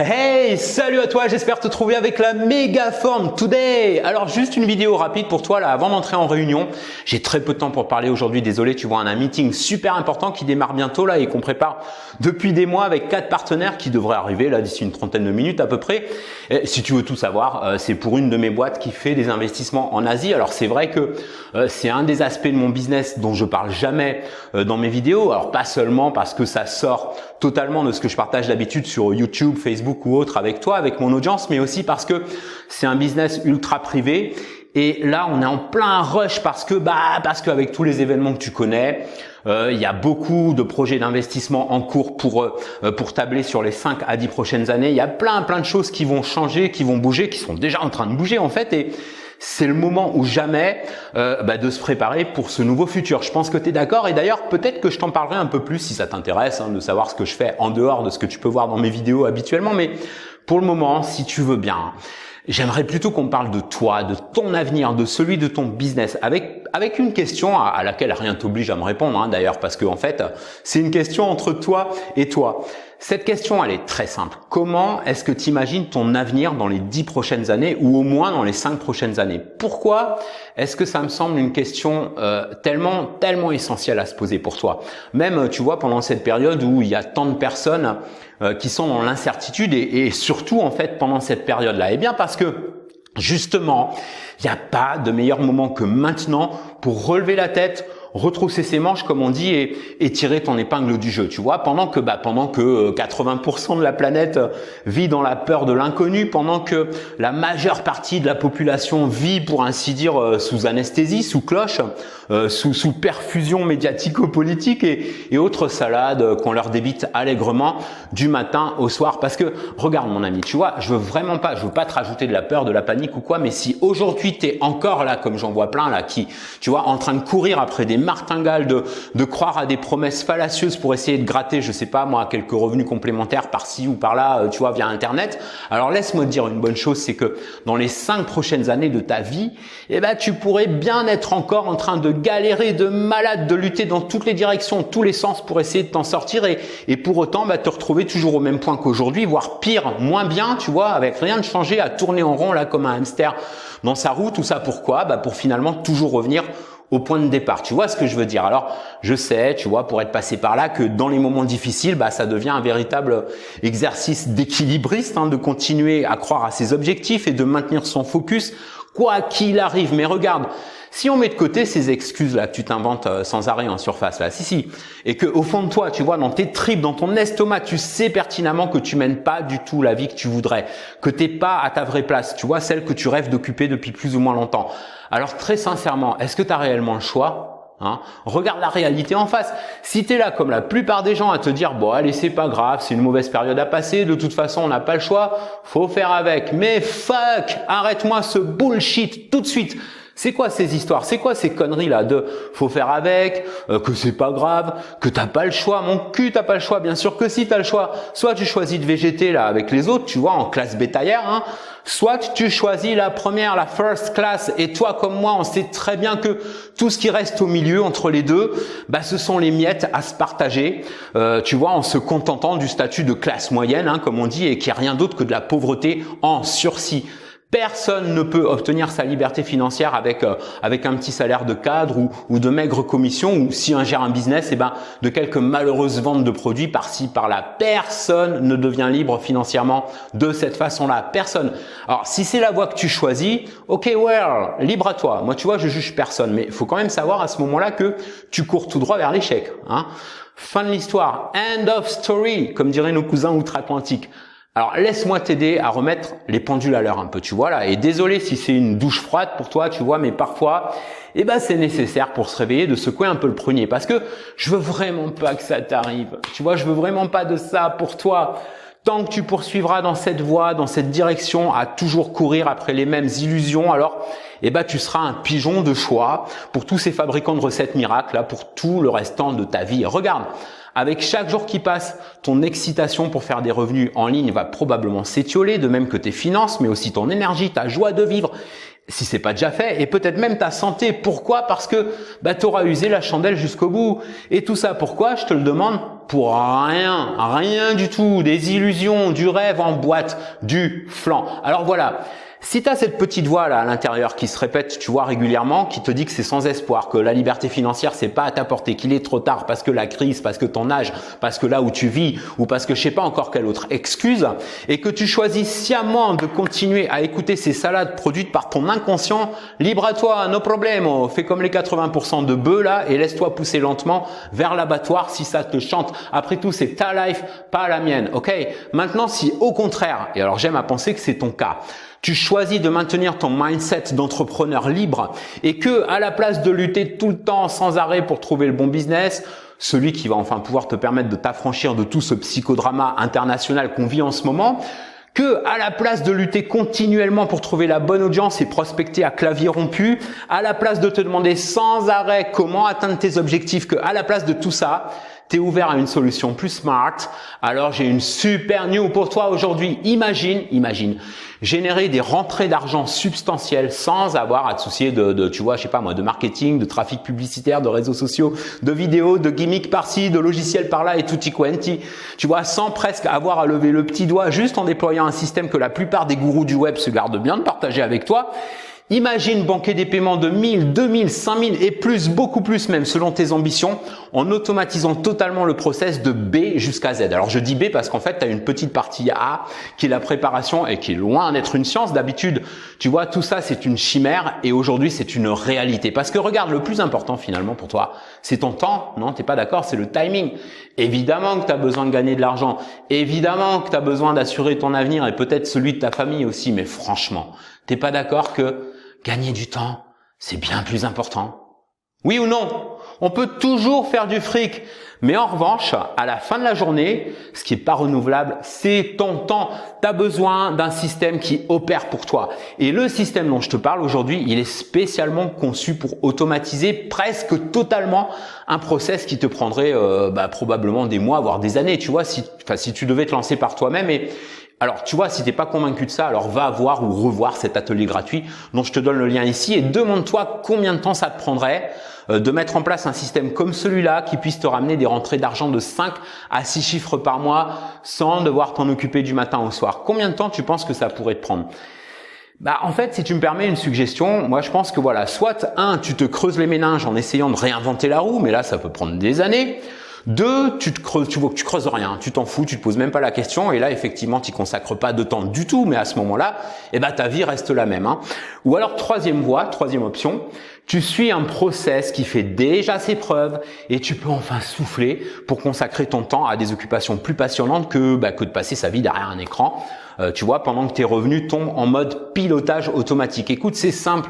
Hey, salut à toi, j'espère te trouver avec la méga forme today. Alors juste une vidéo rapide pour toi là avant d'entrer en réunion. J'ai très peu de temps pour parler aujourd'hui, désolé, tu vois, un meeting super important qui démarre bientôt là et qu'on prépare depuis des mois avec 4 partenaires qui devraient arriver là d'ici une trentaine de minutes à peu près. Et si tu veux tout savoir, c'est pour une de mes boîtes qui fait des investissements en Asie. Alors c'est vrai que c'est un des aspects de mon business dont je parle jamais dans mes vidéos. Alors pas seulement parce que ça sort totalement de ce que je partage d'habitude sur YouTube, Facebook ou autre avec toi, avec mon audience, mais aussi parce que c'est un business ultra privé. Et là, on est en plein rush parce qu'avec tous les événements que tu connais, il y a beaucoup de projets d'investissement en cours pour tabler sur les 5 à 10 prochaines années. Il y a plein de choses qui vont changer, qui vont bouger, qui sont déjà en train de bouger en fait. Et c'est le moment ou jamais de se préparer pour ce nouveau futur. Je pense que tu es d'accord et d'ailleurs peut-être que je t'en parlerai un peu plus si ça t'intéresse de savoir ce que je fais en dehors de ce que tu peux voir dans mes vidéos habituellement. Mais pour le moment, si tu veux bien, j'aimerais plutôt qu'on parle de toi, de ton avenir, de celui de ton business avec une question à laquelle rien t'oblige à me répondre d'ailleurs parce que en fait, c'est une question entre toi et toi. Cette question, elle est très simple. Comment est-ce que tu imagines ton avenir dans les 10 prochaines années ou au moins dans les 5 prochaines années? Pourquoi est-ce que ça me semble une question tellement essentielle à se poser pour toi? Même, tu vois, pendant cette période où il y a tant de personnes qui sont dans l'incertitude et surtout en fait pendant cette période-là. Eh bien parce que justement, il n'y a pas de meilleur moment que maintenant pour relever la tête, retrousser ses manches comme on dit et tirer ton épingle du jeu, tu vois, pendant que 80% de la planète vit dans la peur de l'inconnu, pendant que la majeure partie de la population vit pour ainsi dire sous anesthésie, sous cloche, sous perfusion médiatico-politique et autres salades qu'on leur débite allègrement du matin au soir. Parce que regarde mon ami, tu vois, je veux pas te rajouter de la peur, de la panique ou quoi, mais si aujourd'hui tu es encore là comme j'en vois plein là qui, tu vois, en train de courir après des martingales, de croire à des promesses fallacieuses pour essayer de gratter, je sais pas moi, quelques revenus complémentaires par-ci ou par-là, tu vois, via Internet. Alors laisse-moi te dire une bonne chose, c'est que dans les 5 prochaines années de ta vie, tu pourrais bien être encore en train de galérer, de malade, de lutter dans toutes les directions, tous les sens pour essayer de t'en sortir et pour autant te retrouver toujours au même point qu'aujourd'hui, voire pire, moins bien, tu vois, avec rien de changé, à tourner en rond là comme un hamster dans sa roue. Tout ça pourquoi? Pour finalement toujours revenir au point de départ. Tu vois ce que je veux dire? Alors, je sais, tu vois, pour être passé par là, que dans les moments difficiles, ça devient un véritable exercice d'équilibriste, de continuer à croire à ses objectifs et de maintenir son focus, quoi qu'il arrive. Mais regarde, si on met de côté ces excuses-là que tu t'inventes sans arrêt en surface, là, si, et que au fond de toi, tu vois, dans tes tripes, dans ton estomac, tu sais pertinemment que tu mènes pas du tout la vie que tu voudrais, que t'es pas à ta vraie place, tu vois, celle que tu rêves d'occuper depuis plus ou moins longtemps. Alors très sincèrement, est-ce que tu as réellement le choix? Regarde la réalité en face. Si tu es là comme la plupart des gens à te dire bon allez c'est pas grave, c'est une mauvaise période à passer, de toute façon on n'a pas le choix, faut faire avec. Mais fuck, arrête-moi ce bullshit tout de suite. C'est quoi ces histoires? C'est quoi ces conneries là de faut faire avec, que c'est pas grave, que t'as pas le choix? Mon cul, t'as pas le choix. Bien sûr que si, t'as le choix. Soit tu choisis de végéter là avec les autres, tu vois, en classe bétaillère, soit tu choisis la première, la first class. Et toi comme moi, on sait très bien que tout ce qui reste au milieu entre les deux, ce sont les miettes à se partager. Tu vois, en se contentant du statut de classe moyenne, comme on dit, et qui est rien d'autre que de la pauvreté en sursis. Personne ne peut obtenir sa liberté financière avec un petit salaire de cadre ou de maigres commissions ou si on gère un business, de quelques malheureuses ventes de produits par-ci par-là. Personne ne devient libre financièrement de cette façon-là. Personne. Alors si c'est la voie que tu choisis, ok, libre à toi. Moi, tu vois, je juge personne, mais il faut quand même savoir à ce moment-là que tu cours tout droit vers l'échec. Fin de l'histoire. End of story, comme diraient nos cousins outre-Atlantique. Alors, laisse-moi t'aider à remettre les pendules à l'heure un peu, tu vois là. Et désolé si c'est une douche froide pour toi, tu vois, mais parfois, c'est nécessaire pour se réveiller de secouer un peu le prunier. Parce que je veux vraiment pas que ça t'arrive. Tu vois, je veux vraiment pas de ça pour toi. Tant que tu poursuivras dans cette voie, dans cette direction, à toujours courir après les mêmes illusions, alors, tu seras un pigeon de choix pour tous ces fabricants de recettes miracles, là, pour tout le restant de ta vie. Regarde. Avec chaque jour qui passe, ton excitation pour faire des revenus en ligne va probablement s'étioler, de même que tes finances, mais aussi ton énergie, ta joie de vivre. si c'est pas déjà fait, et peut-être même ta santé. Pourquoi? Parce que tu auras usé la chandelle jusqu'au bout. Et tout ça, pourquoi? Je te le demande. Pour rien du tout. Des illusions, du rêve en boîte, du flan. Alors voilà. Si tu as cette petite voix là à l'intérieur qui se répète, tu vois, régulièrement, qui te dit que c'est sans espoir, que la liberté financière c'est pas à ta portée, qu'il est trop tard parce que la crise, parce que ton âge, parce que là où tu vis ou parce que je sais pas encore quelle autre excuse, et que tu choisis sciemment de continuer à écouter ces salades produites par ton inconscient, libre à toi, no problemo, fais comme les 80% de bœufs là et laisse-toi pousser lentement vers l'abattoir si ça te chante. Après tout, c'est ta life, pas la mienne, ok? Maintenant, si au contraire, et alors j'aime à penser que c'est ton cas, tu choisis de maintenir ton mindset d'entrepreneur libre et que, à la place de lutter tout le temps sans arrêt pour trouver le bon business, celui qui va enfin pouvoir te permettre de t'affranchir de tout ce psychodrama international qu'on vit en ce moment, que, à la place de lutter continuellement pour trouver la bonne audience et prospecter à clavier rompu, à la place de te demander sans arrêt comment atteindre tes objectifs, que, à la place de tout ça, t'es ouvert à une solution plus smart, alors j'ai une super news pour toi aujourd'hui. Imagine, générer des rentrées d'argent substantielles sans avoir à te soucier tu vois, je sais pas moi, de marketing, de trafic publicitaire, de réseaux sociaux, de vidéos, de gimmicks par-ci, de logiciels par-là et tutti quanti. Tu vois, sans presque avoir à lever le petit doigt, juste en déployant un système que la plupart des gourous du web se gardent bien de partager avec toi. Imagine banquer des paiements de 1000, 2000, 5000 et plus, beaucoup plus même selon tes ambitions, en automatisant totalement le process de B jusqu'à Z. Alors je dis B parce qu'en fait, tu as une petite partie A qui est la préparation et qui est loin d'être une science. D'habitude, tu vois, tout ça c'est une chimère et aujourd'hui c'est une réalité. Parce que regarde, le plus important finalement pour toi, c'est ton temps. Non, t'es pas d'accord, c'est le timing. Évidemment que tu as besoin de gagner de l'argent. Évidemment que tu as besoin d'assurer ton avenir et peut-être celui de ta famille aussi. Mais franchement, t'es pas d'accord que gagner du temps, c'est bien plus important? Oui ou non? On peut toujours faire du fric. Mais en revanche, à la fin de la journée, ce qui est pas renouvelable, c'est ton temps. Tu as besoin d'un système qui opère pour toi. Et le système dont je te parle aujourd'hui, il est spécialement conçu pour automatiser presque totalement un process qui te prendrait probablement des mois, voire des années. Tu vois, si tu devais te lancer par toi-même. Et alors, tu vois, si t'es pas convaincu de ça, alors va voir ou revoir cet atelier gratuit dont je te donne le lien ici et demande-toi combien de temps ça te prendrait de mettre en place un système comme celui-là qui puisse te ramener des rentrées d'argent de 5 à 6 chiffres par mois sans devoir t'en occuper du matin au soir. Combien de temps tu penses que ça pourrait te prendre? En fait, si tu me permets une suggestion, moi je pense que voilà, soit tu te creuses les méninges en essayant de réinventer la roue, mais là ça peut prendre des années. 2, tu vois que tu creuses rien, tu t'en fous, tu te poses même pas la question et là effectivement tu consacres pas de temps du tout, mais à ce moment-là, ta vie reste la même. Ou alors troisième option, tu suis un process qui fait déjà ses preuves et tu peux enfin souffler pour consacrer ton temps à des occupations plus passionnantes que de passer sa vie derrière un écran, tu vois, pendant que tes revenus tombent en mode pilotage automatique. Écoute, c'est simple.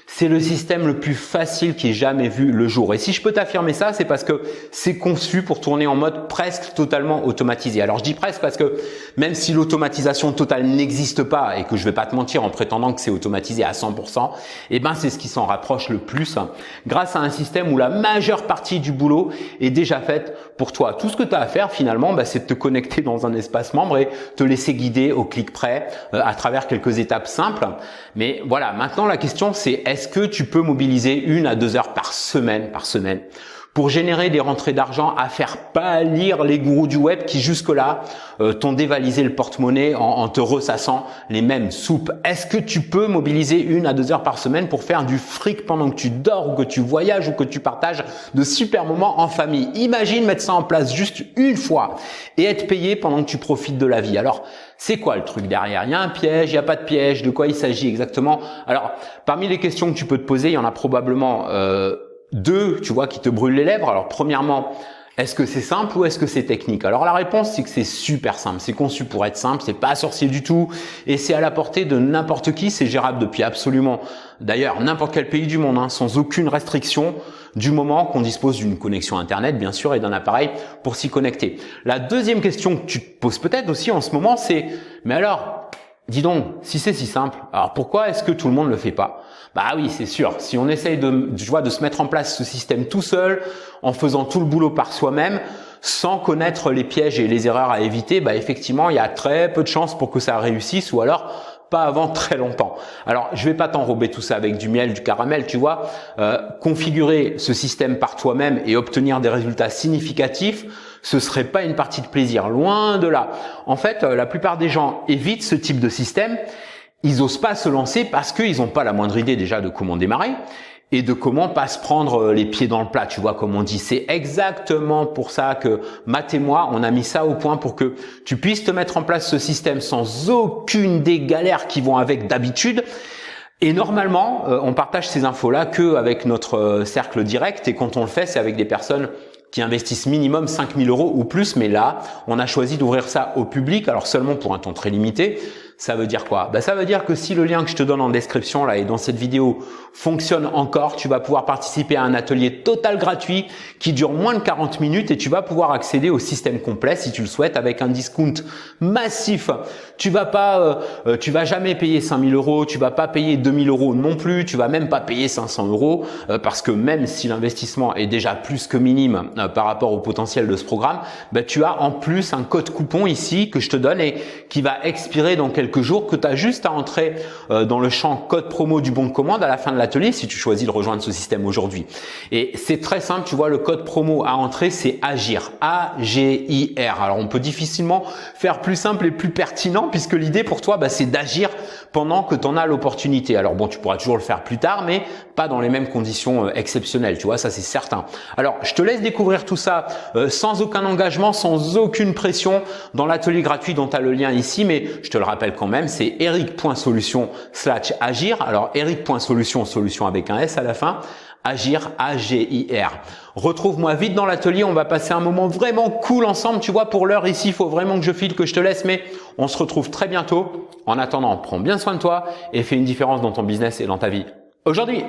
C'est le système le plus facile qui ait jamais vu le jour. Et si je peux t'affirmer ça, c'est parce que c'est conçu pour tourner en mode presque totalement automatisé. Alors je dis presque parce que même si l'automatisation totale n'existe pas et que je vais pas te mentir en prétendant que c'est automatisé à 100%, c'est ce qui s'en rapproche le plus grâce à un système où la majeure partie du boulot est déjà faite pour toi. Tout ce que tu as à faire finalement, c'est de te connecter dans un espace membre et te laisser guider au clic près à travers quelques étapes simples. Mais voilà, maintenant la question c'est est-ce que tu peux mobiliser 1 à 2 heures par semaine pour générer des rentrées d'argent à faire pâlir les gourous du web qui jusque-là t'ont dévalisé le porte-monnaie en te ressassant les mêmes soupes? Est-ce que tu peux mobiliser 1 à 2 heures par semaine pour faire du fric pendant que tu dors ou que tu voyages ou que tu partages de super moments en famille? Imagine mettre ça en place juste une fois et être payé pendant que tu profites de la vie. Alors, c'est quoi le truc derrière? Il y a un piège, il n'y a pas de piège, de quoi il s'agit exactement? Alors, parmi les questions que tu peux te poser, il y en a probablement 2, tu vois, qui te brûlent les lèvres. Alors, premièrement, est-ce que c'est simple ou est-ce que c'est technique? Alors, la réponse, c'est que c'est super simple. C'est conçu pour être simple, c'est pas sorcier du tout et c'est à la portée de n'importe qui. C'est gérable depuis absolument, d'ailleurs, n'importe quel pays du monde, sans aucune restriction du moment qu'on dispose d'une connexion Internet, bien sûr, et d'un appareil pour s'y connecter. La deuxième question que tu te poses peut-être aussi en ce moment, c'est « Mais alors, dis donc, si c'est si simple, alors pourquoi est-ce que tout le monde ne le fait pas ?» Oui, c'est sûr. Si on essaye de se mettre en place ce système tout seul, en faisant tout le boulot par soi-même, sans connaître les pièges et les erreurs à éviter, effectivement, il y a très peu de chances pour que ça réussisse ou alors pas avant très longtemps. Alors, je vais pas t'enrober tout ça avec du miel, du caramel, tu vois. Configurer ce système par toi-même et obtenir des résultats significatifs, ce serait pas une partie de plaisir, loin de là. En fait, la plupart des gens évitent ce type de système. Ils osent pas se lancer parce qu'ils n'ont pas la moindre idée déjà de comment démarrer et de comment pas se prendre les pieds dans le plat, tu vois, comme on dit. C'est exactement pour ça que Matt et moi, on a mis ça au point pour que tu puisses te mettre en place ce système sans aucune des galères qui vont avec d'habitude. Et normalement, on partage ces infos-là que avec notre cercle direct, et quand on le fait, c'est avec des personnes qui investissent minimum 5 000 € ou plus. Mais là, on a choisi d'ouvrir ça au public, alors seulement pour un temps très limité. Ça veut dire quoi? Ça veut dire que si le lien que je te donne en description là et dans cette vidéo fonctionne encore, tu vas pouvoir participer à un atelier total gratuit qui dure moins de 40 minutes et tu vas pouvoir accéder au système complet si tu le souhaites avec un discount massif. Tu vas jamais payer 5 000 €, tu vas pas payer 2 000 € non plus, tu vas même pas payer 500 € parce que même si l'investissement est déjà plus que minime par rapport au potentiel de ce programme, tu as en plus un code coupon ici que je te donne et qui va expirer dans quelques jours, que tu as juste à entrer dans le champ code promo du bon de commande à la fin de l'atelier si tu choisis de rejoindre ce système aujourd'hui. Et c'est très simple, tu vois, le code promo à entrer, c'est AGIR, A-G-I-R. Alors on peut difficilement faire plus simple et plus pertinent puisque l'idée pour toi, c'est d'agir pendant que tu en as l'opportunité. Alors bon, tu pourras toujours le faire plus tard, mais pas dans les mêmes conditions exceptionnelles, tu vois, ça c'est certain. Alors je te laisse découvrir tout ça sans aucun engagement, sans aucune pression dans l'atelier gratuit dont tu as le lien ici, mais je te le rappelle quand même, c'est eric.solution/agir. Alors eric.solution, solution avec un S à la fin, agir, A-G-I-R. Retrouve-moi vite dans l'atelier, on va passer un moment vraiment cool ensemble. Tu vois, pour l'heure ici, il faut vraiment que je file, que je te laisse, mais on se retrouve très bientôt. En attendant, prends bien soin de toi et fais une différence dans ton business et dans ta vie aujourd'hui.